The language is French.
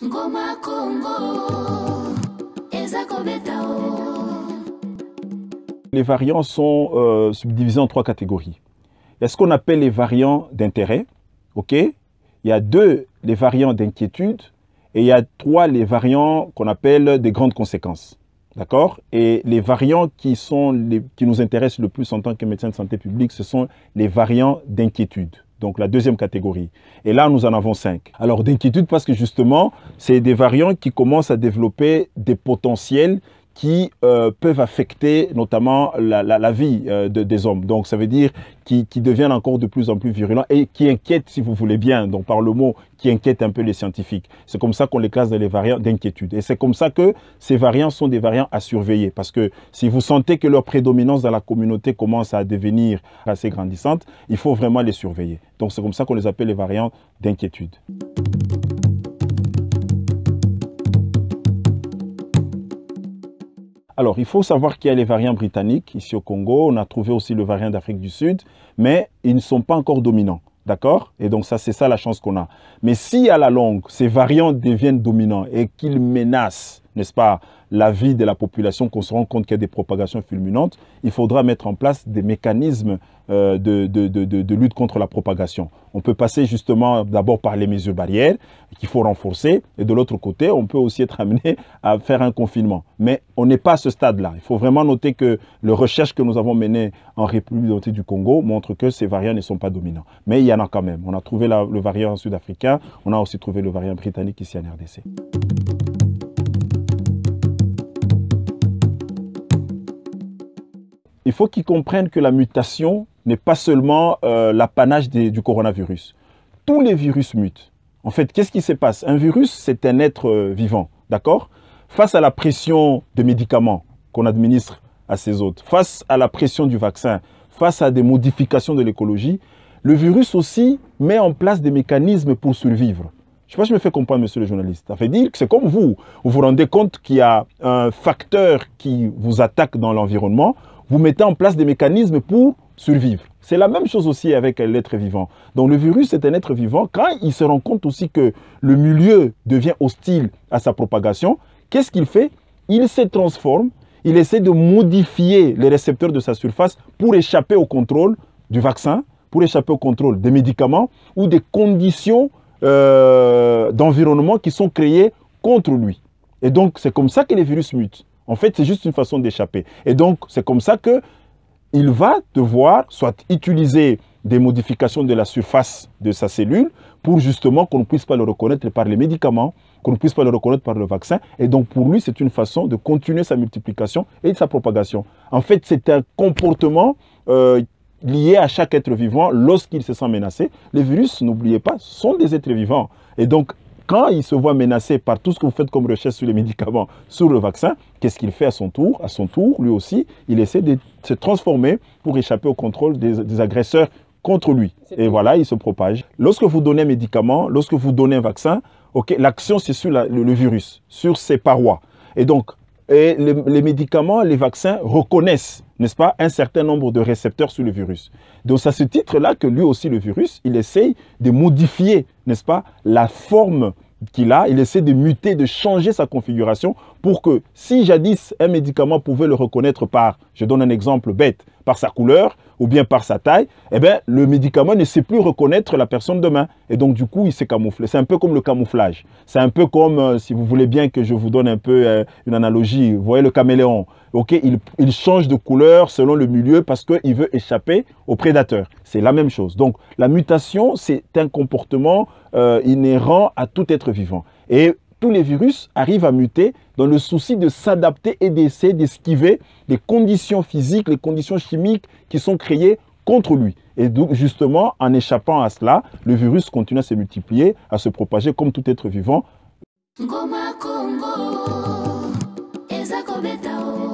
Ngoma Congo, Ezako Betao. Les variants sont subdivisés en 3 catégories. Il y a ce qu'on appelle les variants d'intérêt, ok? Il y a 2, les variants d'inquiétude, et il y a 3, les variants qu'on appelle des grandes conséquences. D'accord? Et les variants qui nous intéressent le plus en tant que médecin de santé publique, ce sont les variants d'inquiétude. Donc la 2e catégorie. Et là, nous en avons 5. Alors d'inquiétude parce que justement, c'est des variants qui commencent à développer des potentiels qui peuvent affecter notamment la vie des hommes. Donc ça veut dire qui deviennent encore de plus en plus virulents et qui inquiètent, si vous voulez bien, donc par le mot, qui inquiètent un peu les scientifiques. C'est comme ça qu'on les classe dans les variants d'inquiétude. Et c'est comme ça que ces variants sont des variants à surveiller. Parce que si vous sentez que leur prédominance dans la communauté commence à devenir assez grandissante, il faut vraiment les surveiller. Donc c'est comme ça qu'on les appelle les variants d'inquiétude. Alors, il faut savoir qu'il y a les variants britanniques ici au Congo. On a trouvé aussi le variant d'Afrique du Sud, mais ils ne sont pas encore dominants. D'accord? Et donc, c'est ça la chance qu'on a. Mais si à la longue, ces variants deviennent dominants et qu'ils menacent, n'est-ce pas, la vie de la population, qu'on se rend compte qu'il y a des propagations fulminantes, il faudra mettre en place des mécanismes de lutte contre la propagation. On peut passer justement d'abord par les mesures barrières qu'il faut renforcer et de l'autre côté, on peut aussi être amené à faire un confinement. Mais on n'est pas à ce stade-là. Il faut vraiment noter que les recherches que nous avons menées en République démocratique du Congo montrent que ces variants ne sont pas dominants. Mais il y en a quand même. On a trouvé le variant sud-africain, on a aussi trouvé le variant britannique ici en RDC. Il faut qu'ils comprennent que la mutation n'est pas seulement l'apanage du coronavirus. Tous les virus mutent. En fait, qu'est-ce qui se passe? Un virus, c'est un être vivant, d'accord? Face à la pression des médicaments qu'on administre à ces hôtes, face à la pression du vaccin, face à des modifications de l'écologie, le virus aussi met en place des mécanismes pour survivre. Je ne sais pas si je me fais comprendre, monsieur le journaliste. Ça veut dire que c'est comme vous vous rendez compte qu'il y a un facteur qui vous attaque dans l'environnement, vous mettez en place des mécanismes pour survivre. C'est la même chose aussi avec l'être vivant. Donc le virus est un être vivant. Quand il se rend compte aussi que le milieu devient hostile à sa propagation, qu'est-ce qu'il fait? Il se transforme, il essaie de modifier les récepteurs de sa surface pour échapper au contrôle du vaccin, pour échapper au contrôle des médicaments ou des conditions d'environnement qui sont créées contre lui. Et donc c'est comme ça que les virus mutent. En fait, c'est juste une façon d'échapper. Et donc, c'est comme ça qu'il va devoir soit utiliser des modifications de la surface de sa cellule pour justement qu'on ne puisse pas le reconnaître par les médicaments, qu'on ne puisse pas le reconnaître par le vaccin. Et donc, pour lui, c'est une façon de continuer sa multiplication et sa propagation. En fait, c'est un comportement lié à chaque être vivant lorsqu'il se sent menacé. Les virus, n'oubliez pas, sont des êtres vivants. Et donc, quand il se voit menacé par tout ce que vous faites comme recherche sur les médicaments, sur le vaccin, qu'est-ce qu'il fait à son tour? À son tour, lui aussi, il essaie de se transformer pour échapper au contrôle des agresseurs contre lui. Et voilà, il se propage. Lorsque vous donnez un médicament, lorsque vous donnez un vaccin, okay, l'action c'est sur le virus, sur ses parois. Et donc, les médicaments, les vaccins reconnaissent, n'est-ce pas, un certain nombre de récepteurs sur le virus. Donc, c'est à ce titre-là que lui aussi, le virus, il essaye de modifier, n'est-ce pas, la forme qu'il a. Il essaie de muter, de changer sa configuration pour que, si jadis un médicament pouvait le reconnaître par, je donne un exemple bête, par sa couleur ou bien par sa taille, eh bien, le médicament ne sait plus reconnaître la personne demain. Et donc, du coup, il s'est camouflé. C'est un peu comme le camouflage. C'est un peu comme, si vous voulez bien que je vous donne un peu une analogie, vous voyez le caméléon. Okay, il change de couleur selon le milieu parce qu'il veut échapper au prédateur. C'est la même chose. Donc, la mutation, c'est un comportement inhérent à tout être vivant. Et tous les virus arrivent à muter dans le souci de s'adapter et d'essayer d'esquiver les conditions physiques, les conditions chimiques qui sont créées contre lui. Et donc, justement, en échappant à cela, le virus continue à se multiplier, à se propager comme tout être vivant. Ngoma Congo, Ezako Betao.